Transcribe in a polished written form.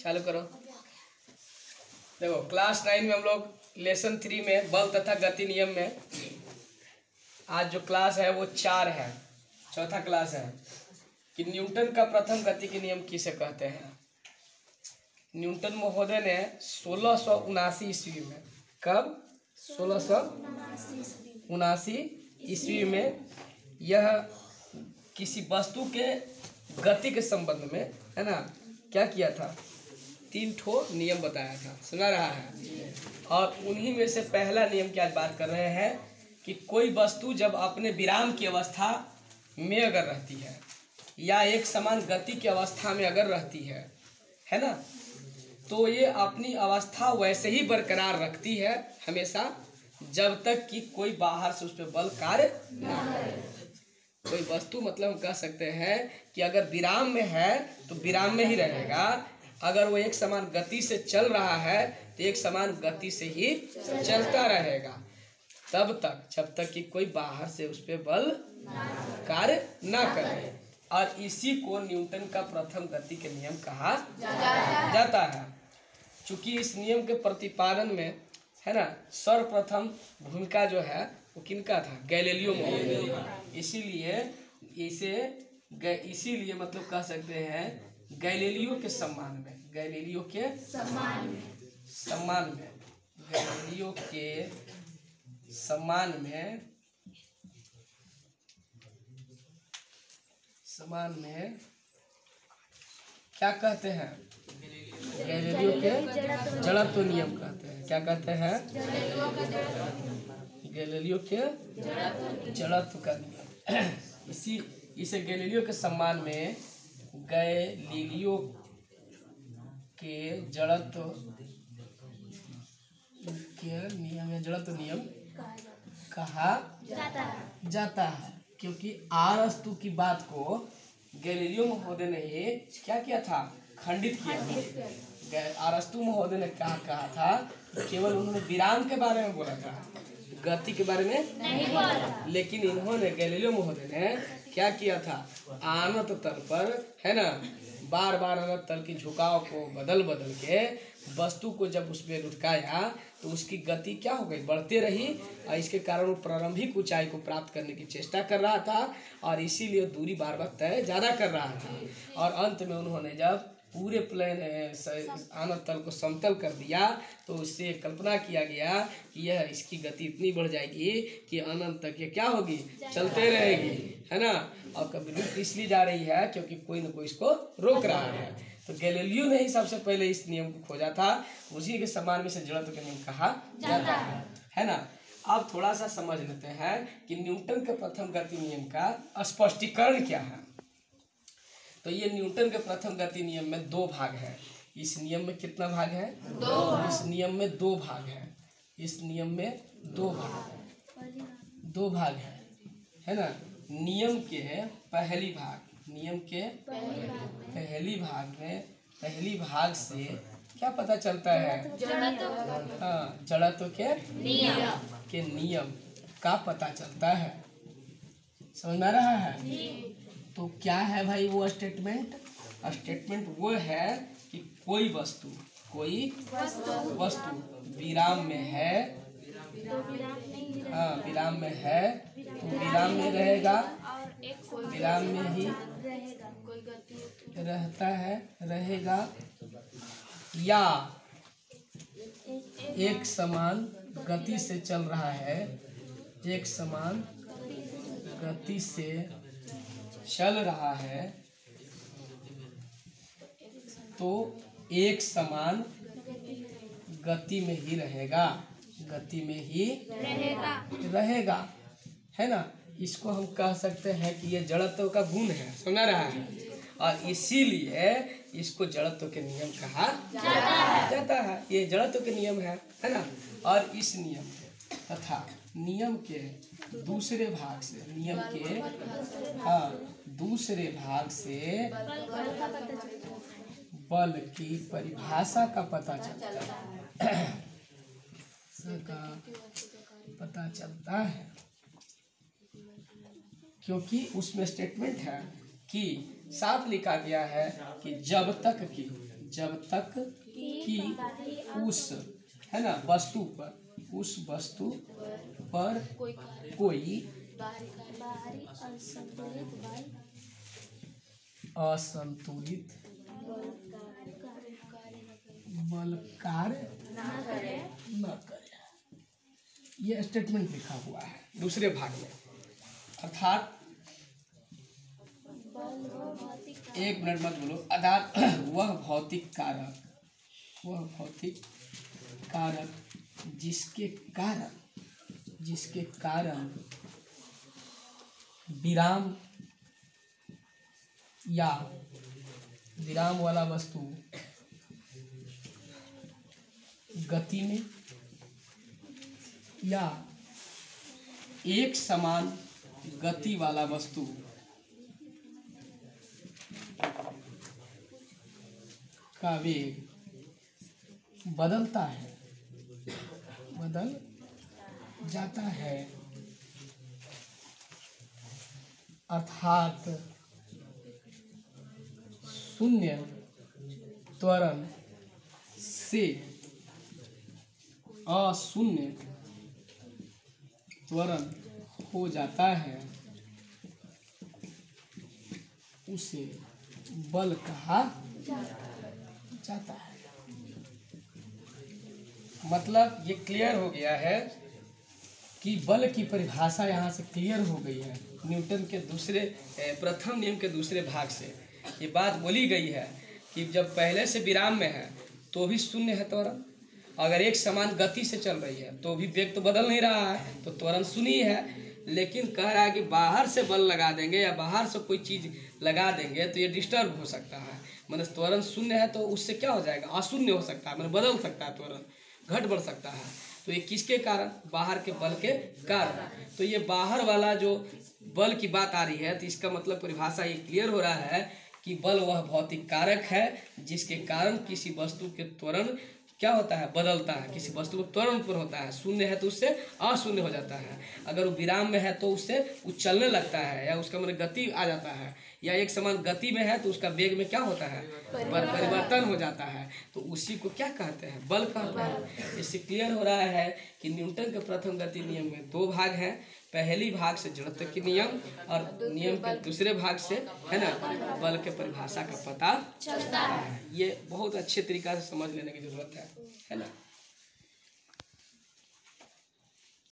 चालू करो। देखो क्लास 9 में हम लोग लेसन 3 में बल तथा गति नियम में आज जो क्लास है वो 4 है, चौथा क्लास है कि न्यूटन का प्रथम गति के नियम किसे कहते हैं। न्यूटन महोदय ने 1679 ईस्वी में, कब 1679 ईस्वी में यह किसी वस्तु के गति के संबंध में, है ना, क्या किया था, 3 ठो नियम बताया था, सुना रहा है। और उन्हीं में से पहला नियम की आज बात कर रहे हैं कि कोई वस्तु जब अपने विराम की अवस्था में अगर रहती है या एक समान गति की अवस्था में अगर रहती है ना, तो ये अपनी अवस्था वैसे ही बरकरार रखती है हमेशा जब तक कि कोई बाहर से उस पर बल कार्य ना करे। कोई वस्तु मतलब हम कह सकते हैं कि अगर विराम में है तो विराम में ही रहेगा, अगर वो एक समान गति से चल रहा है तो एक समान गति से ही चलता रहेगा तब तक जब तक कि कोई बाहर से उस पर बल कार्य ना करे। और इसी को न्यूटन का प्रथम गति के नियम कहा जाता है। चूंकि इस नियम के प्रतिपादन में, है ना, सर्वप्रथम भूमिका जो है वो किनका था, गैलीलियो महोदय। इसीलिए मतलब कह सकते हैं गैलीलियो के सम्मान में, गैलीलियो के सम्मान में क्या कहते हैं, गैलीलियो के जड़त्व नियम कहते हैं। क्या कहते हैं, गैलीलियो के जड़त्व का नियम। इसे गैलीलियो के सम्मान में गैलीलियो के जड़त्व के नियम या जड़त्व नियम कहा जाता है क्योंकि अरस्तु की बात को गैलीलियो महोदय ने क्या किया था, खंडित किया। अरस्तु महोदय ने कहा था, केवल उन्होंने विराम के बारे में बोला था, गति के बारे में नहीं बोला। लेकिन इन्होंने, गैलीलियो महोदय ने क्या किया था, अनंत तल पर, है ना, बार बार अनंत तल की झुकाव को बदल के वस्तु को जब उसमें लुढ़काया तो उसकी गति क्या हो गई, बढ़ते रही और इसके कारण वो प्रारंभिक ऊंचाई को प्राप्त करने की चेष्टा कर रहा था और इसीलिए दूरी बार बार तय ज़्यादा कर रहा था। और अंत में उन्होंने जब पूरे प्लेन अनंत तल को समतल कर दिया तो उससे कल्पना किया गया कि यह इसकी गति इतनी बढ़ जाएगी कि अनंत तक ये क्या होगी, चलते रहेगी, है ना। और कभी रुक इसलिए जा रही है क्योंकि कोई न कोई इसको रोक रहा है। तो गैलीलियो ने ही सबसे पहले इस नियम को खोजा था, उसी के सम्मान में से जड़त्व का नियम कहा जाता है ना। अब थोड़ा सा समझ लेते हैं कि न्यूटन के प्रथम गति नियम का स्पष्टीकरण क्या है। तो ये न्यूटन के प्रथम गति नियम में 2 भाग है। इस नियम में कितना भाग है, 2। इस नियम में 2 भाग है। इस नियम में 2 भाग है ना। नियम के पहली भाग, नियम के पहली भाग से क्या पता चलता है, हाँ, जड़त्व के नियम का पता चलता है। समझ में आ रहा है। तो क्या है भाई वो स्टेटमेंट वो है कि कोई वस्तु विराम में है, हाँ, विराम में है तो विराम में रहेगा, विराम में ही रहता है, रहेगा, या एक समान गति से चल रहा है, एक समान गति से चल रहा है तो एक समान गति में ही रहेगा, है ना। इसको हम कह सकते हैं कि ये जड़त्व का गुण है, समझ रहा है। और इसीलिए इसको जड़त्व के नियम कहा जाता है। ये जड़त्व के नियम है ना। और इस नियम तथा नियम के दूसरे भाग से, नियम के, हाँ, दूसरे भाग से बल की परिभाषा का पता चलता है क्योंकि उसमें स्टेटमेंट है कि साफ लिखा गया है कि जब तक जब तक कि उस, है ना, वस्तु पर, उस वस्तु पर कोई असंतुलित बल कार्य न करे। ये स्टेटमेंट लिखा हुआ है दूसरे भाग में। अर्थात एक मिनट मत बोलो। अर्थात वह भौतिक कारक जिसके कारण विराम या विराम वाला वस्तु गति में या एक समान गति वाला वस्तु का वेग बदल जाता है। अर्थात शून्य त्वरण से अशून्य त्वरण हो जाता है, उसे बल कहा जाता है। मतलब ये क्लियर हो गया है कि बल की परिभाषा यहाँ से क्लियर हो गई है। न्यूटन के प्रथम नियम के दूसरे भाग से ये बात बोली गई है कि जब पहले से विराम में है तो भी शून्य है त्वरण, अगर एक समान गति से चल रही है तो भी वेग तो बदल नहीं रहा है, तो त्वरण शून्य ही है। लेकिन कह रहा है कि बाहर से बल लगा देंगे या बाहर से कोई चीज़ लगा देंगे तो ये डिस्टर्ब हो सकता है। मतलब त्वरण शून्य है तो उससे क्या हो जाएगा, अशून्य हो सकता है, मतलब बदल सकता है, त्वरण घट बढ़ सकता है। तो ये किसके कारण, बाहर के बल के कारण। तो ये बाहर वाला जो बल की बात आ रही है तो इसका मतलब परिभाषा ये क्लियर हो रहा है कि बल वह भौतिक कारक है जिसके कारण किसी वस्तु के त्वरण क्या होता है, बदलता है। किसी वस्तु को त्वरण उत्पन्न होता है, शून्य है तो उससे अशून्य हो जाता है, अगर वो विराम में है तो उससे उछलने लगता है या उसका मतलब गति आ जाता है, या एक समान गति में है तो उसका वेग में क्या होता है, परिवर्तन हो जाता है। तो उसी को क्या कहते हैं, बल कहते हैं। इससे क्लियर हो रहा है कि न्यूटन के प्रथम गति नियम में दो भाग हैं। पहली भाग से जड़त्व के नियम और नियम के दूसरे भाग से, है ना, बल के परिभाषा का पता चलता है। ये बहुत अच्छे तरीका से समझ लेने की जरूरत है ना।